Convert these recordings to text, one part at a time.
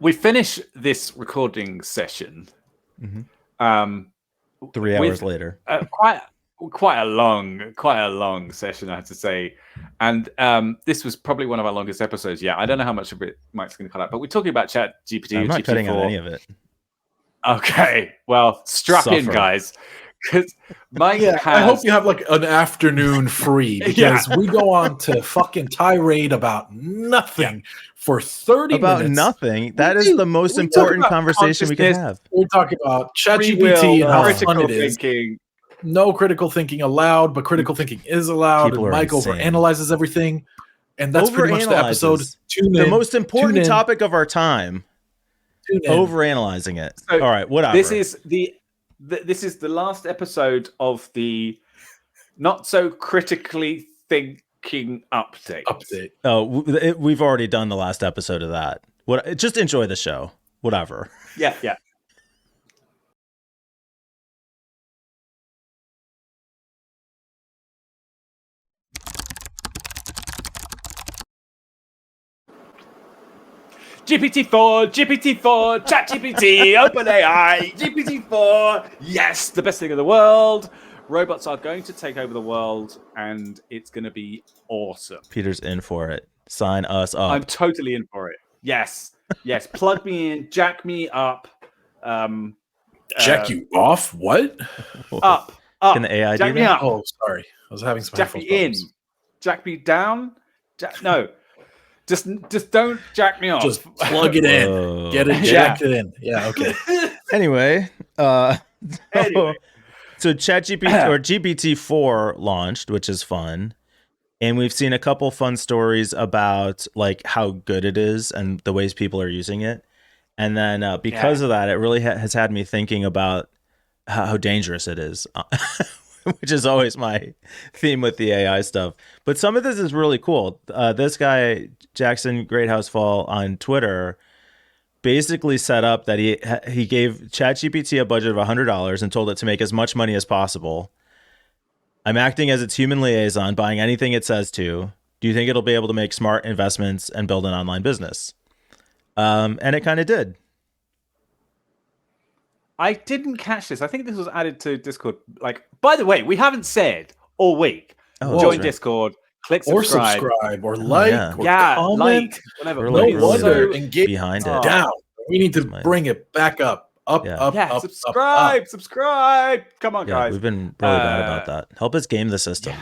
we finish this recording session. Mm-hmm. 3 hours later. Quite a long session, I have to say. And this was probably one of our longest episodes. Yeah, I don't know how much of it Mike's going to cut out, but we're talking about ChatGPT. I'm not GPT-4. cutting out any of it. Okay, well, strap in, guys. Because Mike I hope you have like an afternoon free, because we go on to fucking tirade about nothing for 30 minutes. About nothing? That is the most important conversation we could have. We're talking about ChatGPT and how fun it is. Thinking. No critical thinking allowed, but critical thinking is allowed. People and Mike overanalyzes everything. And that's pretty much the episode. The most important topic of our time. Overanalyzing it. So all right, whatever. This is the last episode of the not so critically thinking update. Oh, we've already done the last episode of that. Just enjoy the show. Whatever. Yeah. GPT-4, ChatGPT, OpenAI, GPT-4. Yes, the best thing in the world. Robots are going to take over the world, and it's going to be awesome. Peter's in for it. Sign us up. I'm totally in for it. Yes. Plug me in. Jack me up. Jack you off? What? Up. Can the AI Jack do me that? up. Oh, sorry. I was having some. Jack me in. Jack me down. No. Just don't jack me off. Just plug it in. Get it jacked in. Yeah, okay. Anyway, so ChatGPT or GPT-4 launched, which is fun. And we've seen a couple fun stories about like how good it is and the ways people are using it. And then because of that, it really has had me thinking about how dangerous it is. Which is always my theme with the AI stuff. But some of this is really cool. This guy, Jackson Greathousefall on Twitter, basically set up that he gave ChatGPT a budget of $100 and told it to make as much money as possible. I'm acting as its human liaison, buying anything it says to. Do you think it'll be able to make smart investments and build an online business? And it kind of did. I didn't catch this. I think this was added to Discord. Like, by the way, we haven't said all week. Join Discord, click subscribe, or like, or comment, like, whatever. No wonder, engage behind it. Down. We need to bring it back up. Up. Subscribe. Come on, guys. We've been really bad about that. Help us game the system.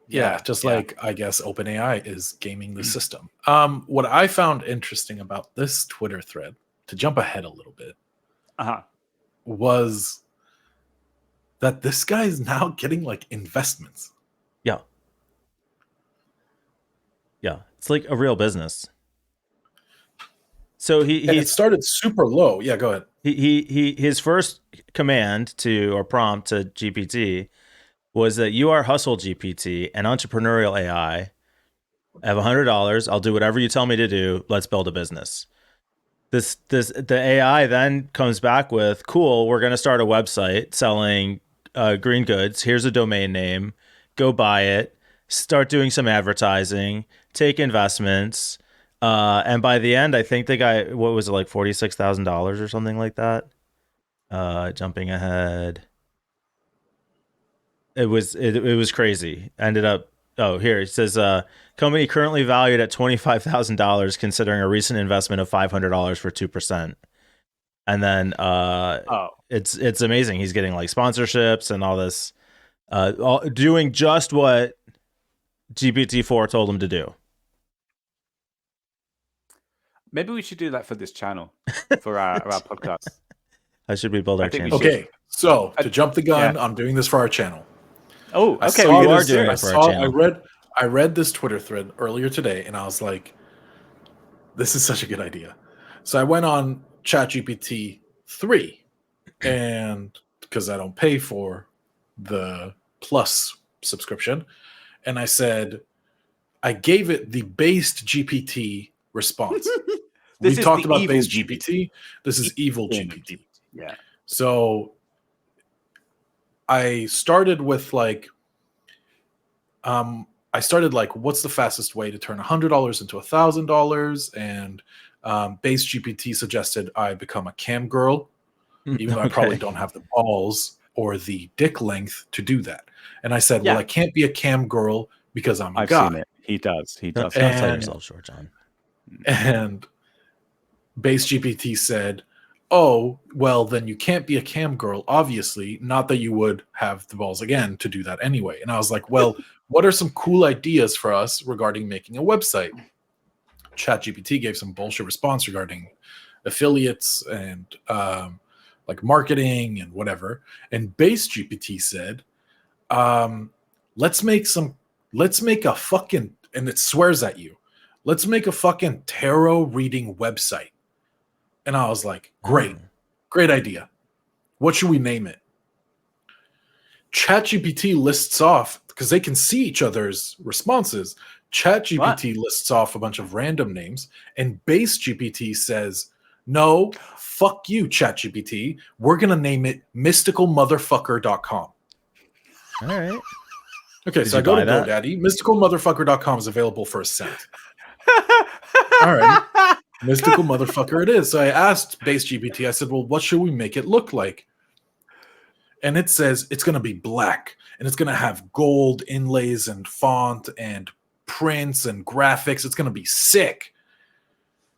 Like I guess OpenAI is gaming the system. What I found interesting about this Twitter thread, to jump ahead a little bit, was that this guy is now getting like investments. Yeah, it's like a real business. So he started super low. Yeah, go ahead. His first command or prompt to GPT was that you are Hustle GPT, an entrepreneurial AI. I have $100. I'll do whatever you tell me to do. Let's build a business. The AI then comes back with, cool, we're going to start a website selling green goods. Here's a domain name. Go buy it. Start doing some advertising. Take investments. And by the end, I think the guy, what was it, like $46,000 or something like that? Jumping ahead. It was crazy. Ended up, here it says, company currently valued at $25,000, considering a recent investment of $500 for 2%. And then it's amazing. He's getting like sponsorships and all this, doing just what GPT-4 told him to do. Maybe we should do that for this channel, for our podcast. How should we build our channel? Okay, so to jump the gun, I'm doing this for our channel. Oh, okay. You are doing it for our channel. I read this Twitter thread earlier today, and I was like, this is such a good idea. So I went on ChatGPT 3, and because I don't pay for the Plus subscription, and I said, I gave it the based GPT response. We talked about base GPT. This is evil GPT. Yeah. So I started with like, what's the fastest way to turn $100 into $1,000? And Base GPT suggested I become a cam girl, even though I probably don't have the balls or the dick length to do that. And I said, well, I can't be a cam girl because I'm a guy. Seen it. He does. Don't sell yourself short, John. And Base GPT said, oh, well, then you can't be a cam girl, obviously. Not that you would have the balls again to do that anyway. And I was like, well, what are some cool ideas for us regarding making a website? ChatGPT gave some bullshit response regarding affiliates and like marketing and whatever. And Base GPT said, let's make a fucking, and it swears at you, let's make a fucking tarot reading website. And I was like, great idea. What should we name it? ChatGPT lists off, because they can see each other's responses. ChatGPT lists off a bunch of random names, and Base GPT says, no, fuck you, ChatGPT. We're going to name it mysticalmotherfucker.com. All right. Okay, so I go to GoDaddy. Mysticalmotherfucker.com is available for a cent. All right. Mystical motherfucker it is. So I asked Base GPT, I said, well, what should we make it look like? And it says it's going to be black, and it's going to have gold inlays and font and prints and graphics. It's going to be sick.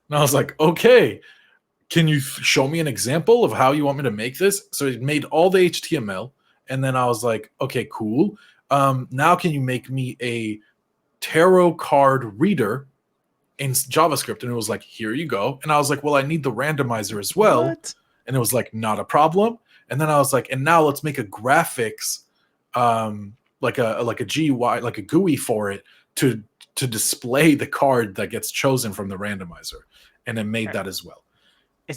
And I was like, okay, can you show me an example of how you want me to make this? So it made all the HTML. And then I was like, okay, cool. Now can you make me a tarot card reader in JavaScript? And it was like, here you go. And I was like, well, I need the randomizer as well. What? And it was like, not a problem. And then I was like, and now let's make a graphics, like a GUI, like a GUI for it to display the card that gets chosen from the randomizer. And it made that as well.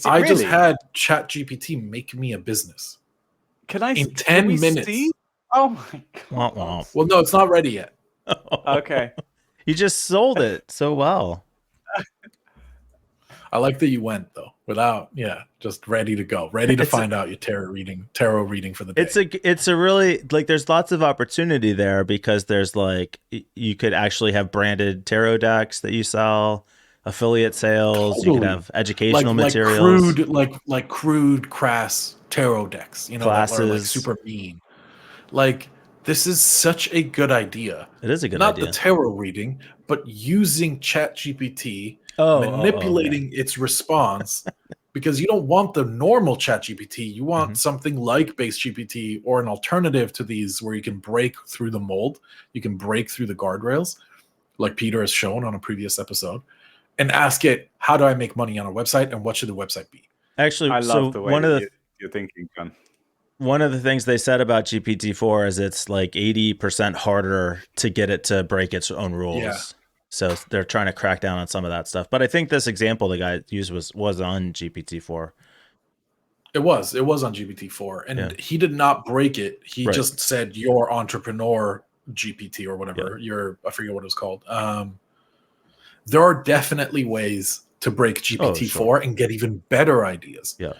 I just had ChatGPT make me a business. Can I in 10 minutes? See? Oh my god! Well, no, it's not ready yet. Okay. You just sold it so well. I like that you went though, without just ready to go, ready to find out your tarot reading for the day. It's a really, like, there's lots of opportunity there, because there's like, you could actually have branded tarot decks that you sell, affiliate sales. Totally. You could have educational materials, like crude, crass tarot decks, classes, that are like super mean. Like, this is such a good idea. It is a good idea. Not the tarot reading, but using ChatGPT, manipulating its response, because you don't want the normal ChatGPT. You want something like Base GPT, or an alternative to these where you can break through the mold. You can break through the guardrails, like Peter has shown on a previous episode, and ask it, how do I make money on a website, and what should the website be? Actually, I love the way you're thinking, John. One of the things they said about GPT-4 is it's like 80% harder to get it to break its own rules. Yeah. So they're trying to crack down on some of that stuff. But I think this example the guy used was on GPT-4. It was on GPT-4. And he did not break it. He just said, your entrepreneur GPT or whatever. I forget what it was called. There are definitely ways to break GPT-4 and get even better ideas. Yeah.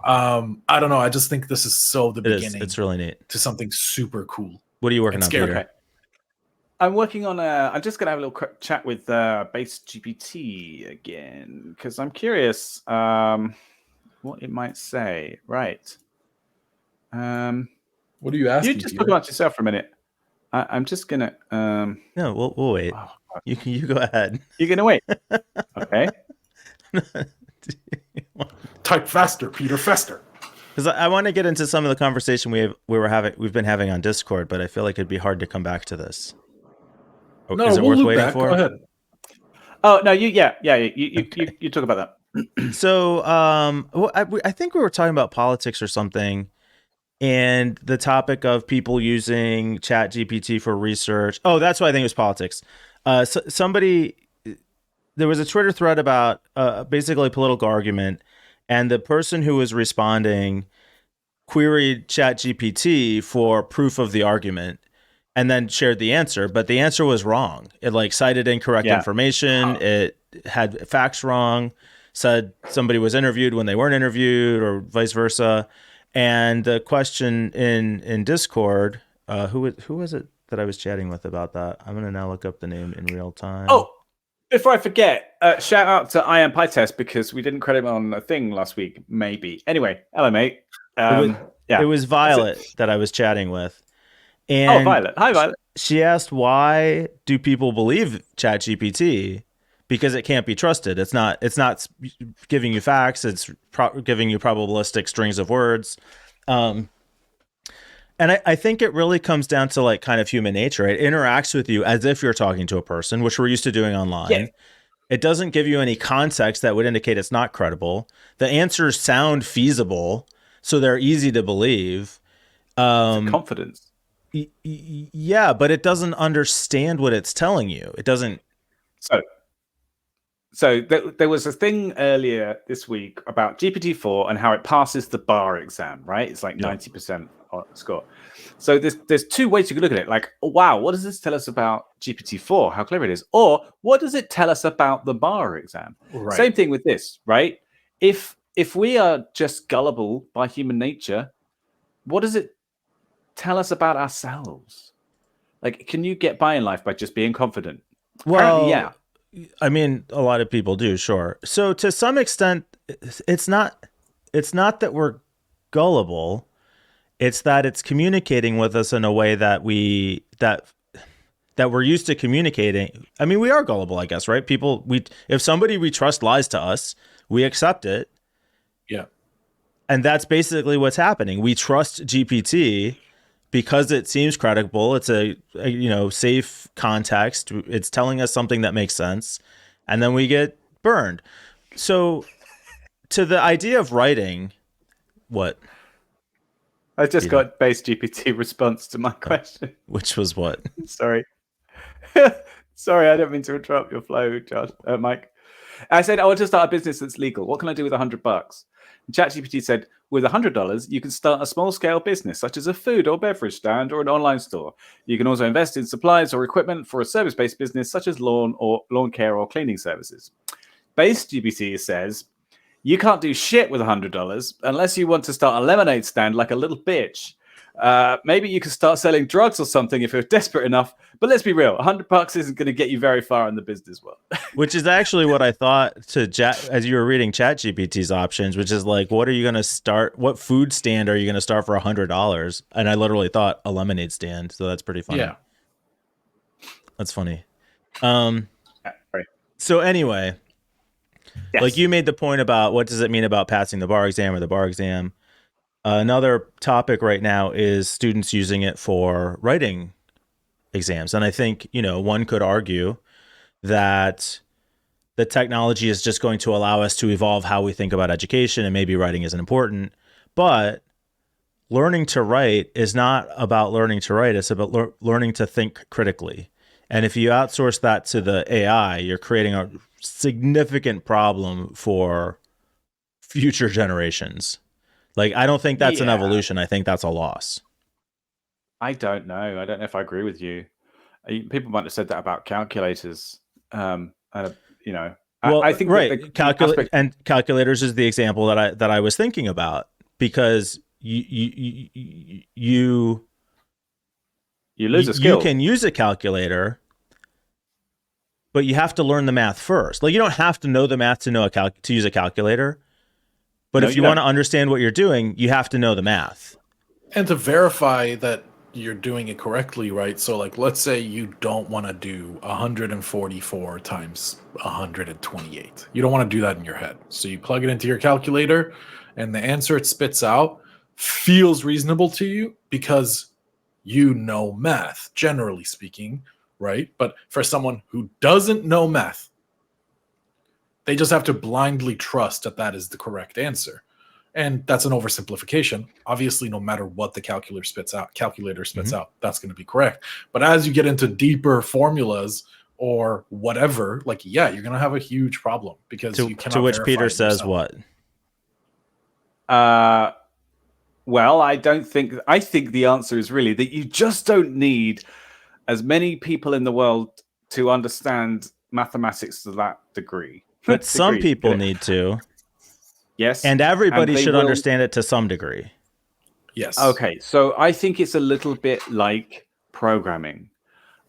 I don't know. I just think this is the beginning. It's really neat to something super cool. What are you working on, Peter? Okay. I'm working on I'm just gonna have a little quick chat with Base GPT again, because I'm curious what it might say. Right. What are you asking? You just talk about yourself for a minute. I'm just gonna. No, we'll wait. Oh, you go ahead. You're gonna wait. Okay. Type faster, Peter, faster. Because I want to get into some of the conversation we've been having on Discord, but I feel like it'd be hard to come back to this. No, is it worth waiting for? Go ahead. Oh no, you talk about that. So I think we were talking about politics or something, and the topic of people using ChatGPT for research. Oh, that's why I think it was politics. There was a Twitter thread about basically a political argument, and the person who was responding queried ChatGPT for proof of the argument, and then shared the answer, but the answer was wrong. It cited incorrect information. It had facts wrong, said somebody was interviewed when they weren't interviewed, or vice versa. And the question in Discord, who was it that I was chatting with about that? I'm going to now look up the name in real time. Oh, Before I forget, shout out to I Am PyTest because we didn't credit him on a thing last week. Maybe. Anyway, hello, mate. It was Violet that I was chatting with. And Violet. Hi, Violet. She asked, why do people believe ChatGPT? Because it can't be trusted. It's not giving you facts. It's giving you probabilistic strings of words. And I think it really comes down to like kind of human nature. It interacts with you as if you're talking to a person, which we're used to doing online. Yeah. It doesn't give you any context that would indicate it's not credible. The answers sound feasible, so they're easy to believe. Confidence. Yeah, but it doesn't understand what it's telling you. It doesn't. So there was a thing earlier this week about GPT-4 and how it passes the bar exam, right? It's like 90% score. So there's two ways you can look at it. Like, oh, wow, what does this tell us about GPT-4? How clever it is. Or what does it tell us about the bar exam? Right. Same thing with this, right? If we are just gullible by human nature, what does it tell us about ourselves? Like, can you get by in life by just being confident? Well, yeah. I mean, a lot of people do, sure. So to some extent, it's not that we're gullible. It's that it's communicating with us in a way that we're used to communicating. I mean, we are gullible, I guess, right? If somebody we trust lies to us, we accept it. Yeah. And that's basically what's happening. We trust GPT because it seems credible. It's a safe context. It's telling us something that makes sense, and then we get burned. So, to the idea of writing, what? I just got base GPT response to my question, which was what? Sorry, sorry, I don't mean to interrupt your flow, Josh, Mike. I said I want to start a business that's legal. What can I do with $100? ChatGPT said, with $100, you can start a small-scale business, such as a food or beverage stand or an online store. You can also invest in supplies or equipment for a service-based business, such as lawn care or cleaning services. Base GPT says, you can't do shit with $100 unless you want to start a lemonade stand like a little bitch. Maybe you could start selling drugs or something if you're desperate enough. But let's be real, $100 isn't going to get you very far in the business world. Which is actually what I thought as you were reading ChatGPT's options, which is like, what are you going to start? What food stand are you going to start for $100? And I literally thought a lemonade stand. So that's pretty funny. Yeah, that's funny. Right. So anyway, yes. Like you made the point about what does it mean about passing the bar exam or the bar exam. Another topic right now is students using it for writing exams. And I think, one could argue that the technology is just going to allow us to evolve how we think about education, and maybe writing isn't important. But learning to write is not about learning to write. It's about learning to think critically. And if you outsource that to the AI, you're creating a significant problem for future generations. Like, I don't think that's an evolution. I think that's a loss. I don't know. I don't know if I agree with you. People might have said that about calculators. Well, I think right. Calculators is the example that I was thinking about, because you lose a skill. You can use a calculator, but you have to learn the math first. Like, you don't have to know the math to use a calculator. But if you want to understand what you're doing, you have to know the math. And to verify that you're doing it correctly, right? So, like, let's say you don't want to do 144 times 128. You don't want to do that in your head. So you plug it into your calculator, and the answer it spits out feels reasonable to you because you know math, generally speaking, right? But for someone who doesn't know math, they just have to blindly trust that is the correct answer. And that's an oversimplification. Obviously, no matter what the calculator spits out, that's going to be correct. But as you get into deeper formulas or whatever, like, you're going to have a huge problem because you cannot. To which Peter says what? Well, I think the answer is really that you just don't need as many people in the world to understand mathematics to that degree. But some people need to. Yes. And everybody should understand it to some degree. Yes. Okay. So I think it's a little bit like programming.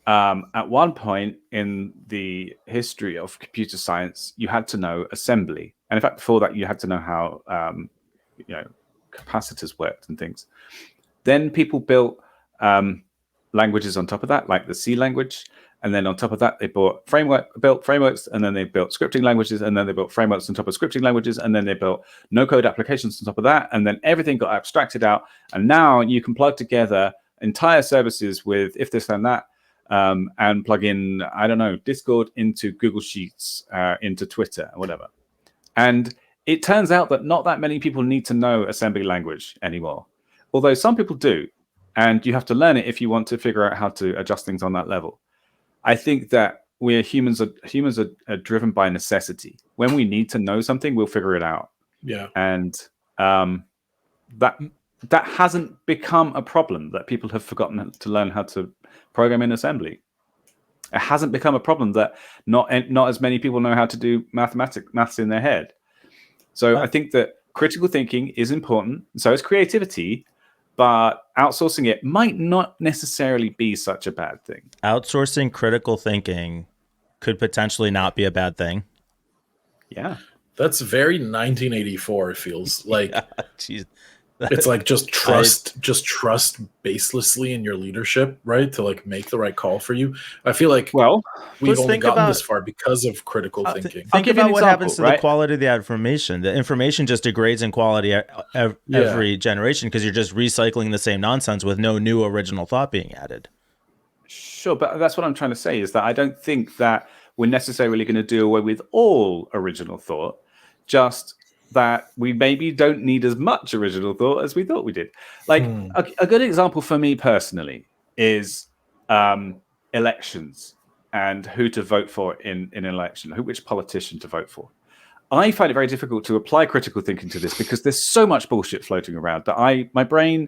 at one point in the history of computer science, you had to know assembly, and in fact, before that, you had to know how capacitors worked and things. Then people built languages on top of that, like the C language, and then on top of that, they built frameworks, and then they built scripting languages, and then they built frameworks on top of scripting languages, and then they built no-code applications on top of that, and then everything got abstracted out, and now you can plug together entire services with if this and that, and plug in, I don't know, Discord into Google Sheets, into Twitter, or whatever. And it turns out that not that many people need to know assembly language anymore, although some people do, and you have to learn it if you want to figure out how to adjust things on that level. I think that humans are driven by necessity. When we need to know something, we'll figure it out. Yeah. And that hasn't become a problem, that people have forgotten to learn how to program in assembly. It hasn't become a problem that not as many people know how to do maths in their head. So I think that critical thinking is important. So is creativity. But outsourcing it might not necessarily be such a bad thing. Outsourcing critical thinking could potentially not be a bad thing. Yeah. That's very 1984, it feels like. Jeez. It's like just trust baselessly in your leadership, right? To like make the right call for you. I feel like we've only gotten this far because of critical thinking. Think about what happens to the quality of the information. The information just degrades in quality every generation because you're just recycling the same nonsense with no new original thought being added. Sure, but that's what I'm trying to say is that I don't think that we're necessarily going to do away with all original thought, just that we maybe don't need as much original thought as we thought we did. Like a good example for me personally is elections and who to vote for in an election, which politician to vote for. I find it very difficult to apply critical thinking to this because there's so much bullshit floating around that my brain,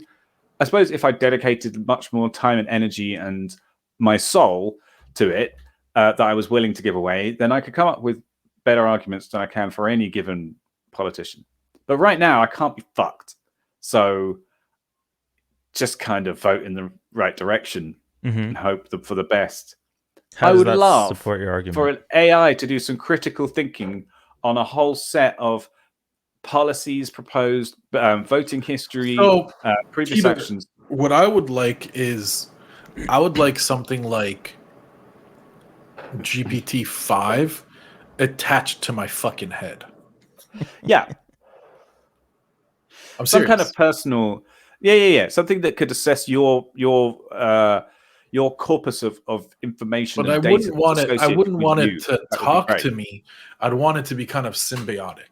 I suppose if I dedicated much more time and energy and my soul to it, that I was willing to give away, then I could come up with better arguments than I can for any given politician. But right now I can't be fucked, so just kind of vote in the right direction and hope for the best. How does that love support your argument? for an AI to do some critical thinking on a whole set of policies proposed, voting history, previous actions. What I would like is I would like something like GPT-4 attached to my fucking head. Yeah. I'm serious. Some kind of personal, something that could assess your corpus of information. But and I wouldn't want it. I wouldn't want you. it to talk to me. I'd want it to be kind of symbiotic.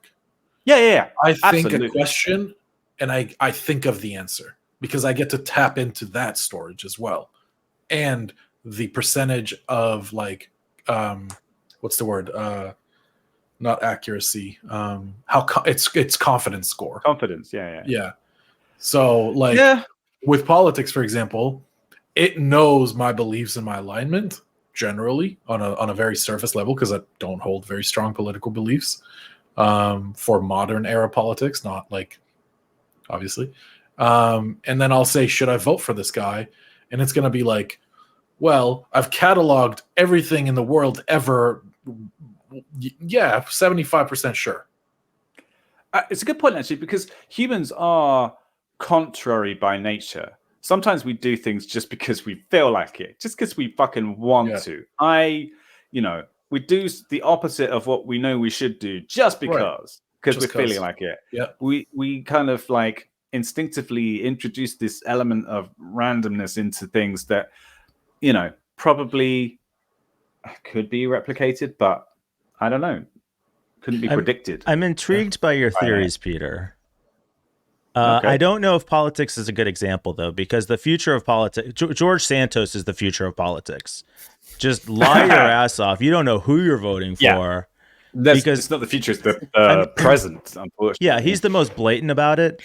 Yeah. I think Absolutely. a question, and I think of the answer because I get to tap into that storage as well, and the percentage of like, what's the word? Not accuracy. It's confidence score. Confidence. Yeah. So like with politics, for example, it knows my beliefs and my alignment generally on a very surface level because I don't hold very strong political beliefs for modern era politics, not like obviously. And then I'll say, should I vote for this guy? And it's going to be like, well, I've cataloged everything in the world ever. Yeah, 75% sure. It's a good point, actually, because humans are contrary by nature. Sometimes we do things just because we feel like it, just because we fucking want to. We do the opposite of what we know we should do just because we're feeling like it. Yeah. We kind of like instinctively introduce this element of randomness into things that, probably could be replicated, but I don't know. Couldn't be predicted. I'm intrigued by your theories, Peter. Okay. I don't know if politics is a good example, though, because the future of politics, George Santos is the future of politics. Just lie your ass off. You don't know who you're voting for. Because it's not the future, it's the present, unfortunately. Yeah, he's the most blatant about it.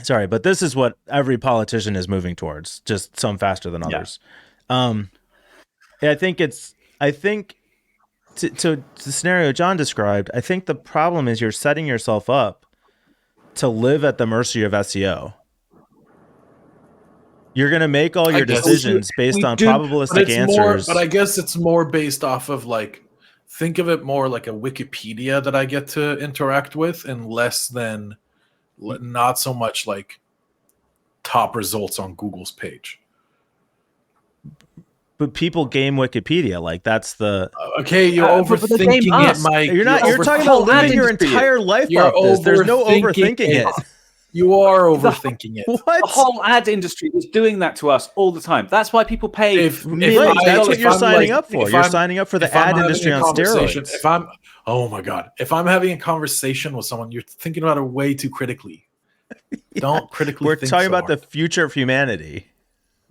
Sorry, but this is what every politician is moving towards, just some faster than others. I think to the scenario John described, I think the problem is you're setting yourself up to live at the mercy of SEO. You're going to make all your guess decisions based on probabilistic answers. But I guess it's more based off of like, think of it more like a Wikipedia that I get to interact with, and less than, not so much like top results on Google's page. But people game Wikipedia, like that's the okay. You're overthinking it, Mike. You're talking about living your entire life off this. There's no overthinking it. You are overthinking it. What? The whole ad industry is doing that to us all the time. That's why people pay. That's what you're signing up for. You're signing up for the ad industry on steroids. Oh my God, if I'm having a conversation with someone, you're thinking about it way too critically. Don't critically. We're think talking so about hard. the future of humanity.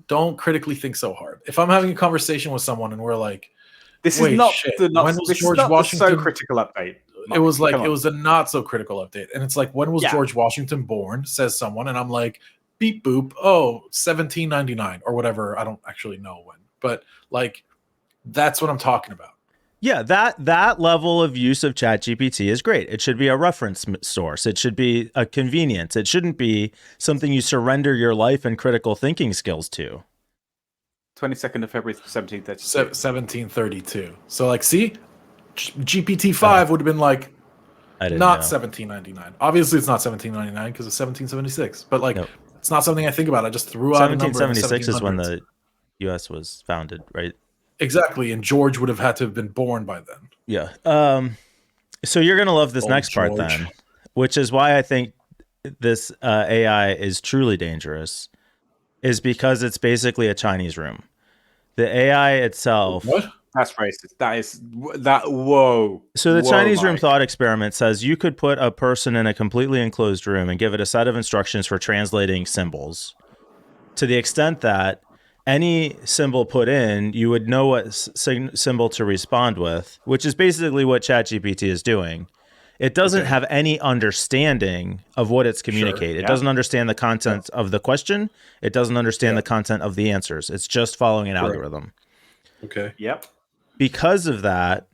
Don't critically think so hard. If I'm having a conversation with someone and we're like, this is not the when was George Washington? So critical update. It was like it was a not so critical update, and it's like, when was George Washington born? Says someone, and I'm like, beep boop. Oh, 1799 or whatever. I don't actually know when, but like, that's what I'm talking about. Yeah, that level of use of ChatGPT is great. It should be a reference source. It should be a convenience. It shouldn't be something you surrender your life and critical thinking skills to. 22nd of February, 1732. 1732. So like, see, GPT-4 would have been like, not 1799. Obviously, it's not 1799 because it's 1776. But like, it's not something I think about. I just threw out a number. 1776 is when the U.S. was founded, right? Exactly, and George would have had to have been born by then. Yeah. So you're gonna love this next part then, which is why I think this AI is truly dangerous, is because it's basically a Chinese room. The AI itself. What? That's racist. Whoa. So the Chinese room thought experiment says you could put a person in a completely enclosed room and give it a set of instructions for translating symbols, to the extent that any symbol put in, you would know what symbol to respond with, which is basically what ChatGPT is doing. It doesn't have any understanding of what it's communicating. It doesn't understand the content of the question. It doesn't understand the content of the answers. It's just following an algorithm. Okay. Yep. Because of that,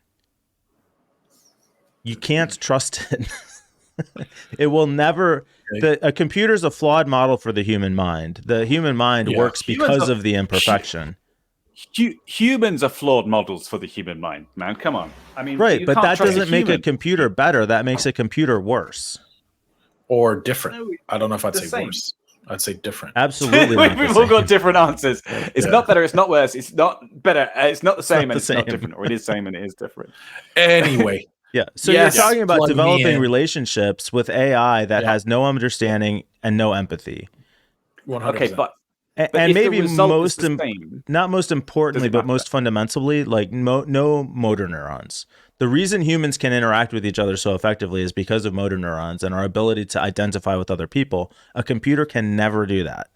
you can't trust it. It will never. A computer is a flawed model for the human mind. The human mind works because of the imperfection. Humans are flawed models for the human mind, man. Come on. I mean, right, but that doesn't make a computer better. That makes a computer worse or different. I don't know if I'd say worse. I'd say different. Absolutely. We've all got different answers. It's not better. It's not worse. It's not better. It's not the same, and it's not different. Or it is same and it is different. Anyway. Yeah. So you're talking about developing relationships with AI that has no understanding and no empathy. 100%. Okay, but and maybe not most importantly, but most fundamentally, like no motor neurons. The reason humans can interact with each other so effectively is because of motor neurons and our ability to identify with other people. A computer can never do that.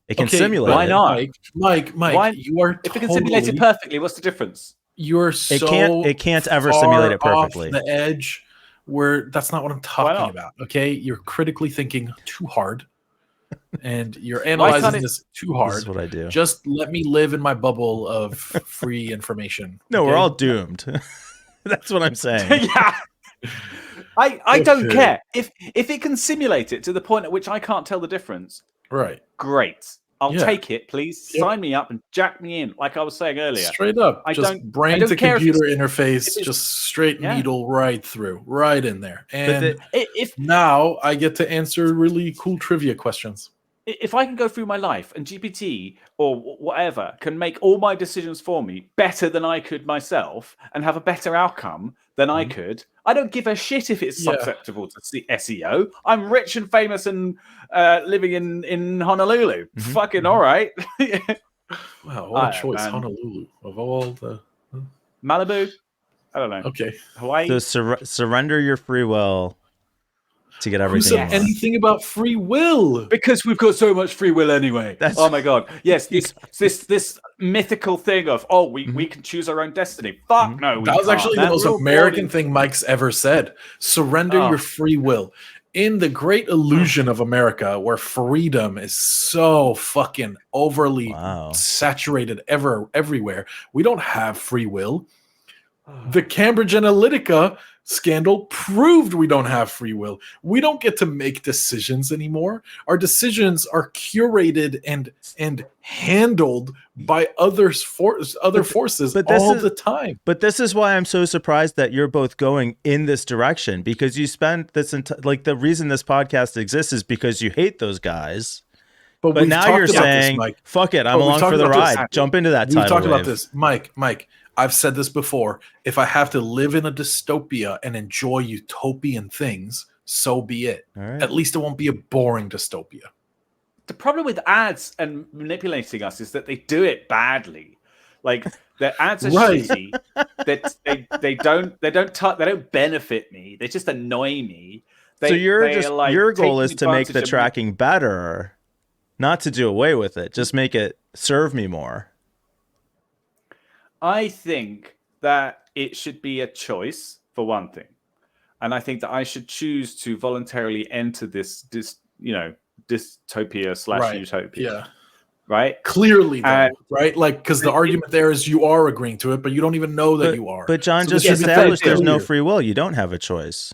It can simulate. Why not? Mike, you are. If it can simulate it perfectly, what's the difference? You're so it can't ever simulate it perfectly. Off the edge where that's not what I'm talking about. Okay, you're critically thinking too hard, and you're analyzing this too hard. This is what I do. Just let me live in my bubble of free information. No, we're all doomed. That's what I'm saying. Yeah. I don't care if it can simulate it to the point at which I can't tell the difference. Right. Great. I'll take it, please. Sign me up and jack me in, like I was saying earlier. Straight up. Brain to computer interface, just straight needle right through, right in there. And now I get to answer really cool trivia questions. If I can go through my life and GPT or whatever can make all my decisions for me better than I could myself and have a better outcome than I could, I don't give a shit if it's susceptible to SEO. I'm rich and famous and living in Honolulu. Fucking all right. Wow, what a choice. Man. Honolulu of all the... Malibu? I don't know. Okay. Hawaii? So surrender your free will to get everything. Who said anything about free will? Because we've got so much free will anyway. Oh my god! Yes, this mythical thing of we can choose our own destiny. Fuck no, that was actually the most American thing Mike's ever said. Surrender your free will. In the great illusion of America, where freedom is so fucking overly saturated everywhere, we don't have free will. The Cambridge Analytica scandal proved we don't have free will. We don't get to make decisions anymore. Our decisions are curated and handled by other forces all the time. But this is why I'm so surprised that you're both going in this direction, because you spent this like the reason this podcast exists is because you hate those guys. But now you're saying, this, fuck it, I'm along for the ride. Jump into that tidal wave. We've talked about this. Mike, I've said this before. If I have to live in a dystopia and enjoy utopian things, so be it. Right. At least it won't be a boring dystopia. The problem with ads and manipulating us is that they do it badly. Like the ads are shitty. They don't benefit me. They just annoy me. So your goal is to make the tracking better, not to do away with it. Just make it serve me more. I think that it should be a choice, for one thing. And I think that I should choose to voluntarily enter this dystopia / utopia. Yeah. Right? Clearly, though, right? Like, because the argument there is you are agreeing to it, but you don't even know that you are. But John just established there's no free will. You don't have a choice.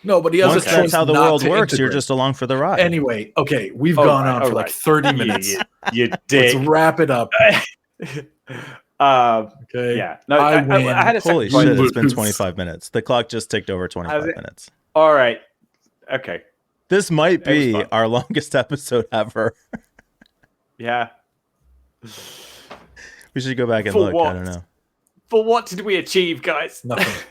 No, but he has a choice. That's how the world works. You're just along for the ride. Anyway, okay, we've gone on for like 30 minutes. You dick. Let's wrap it up. Okay. Yeah. No, I had a holy shit! It's been 25 minutes. The clock just ticked over 25 minutes. All right. Okay. This might be our longest episode ever. Yeah. We should go back and look. What? I don't know. For what did we achieve, guys? Nothing.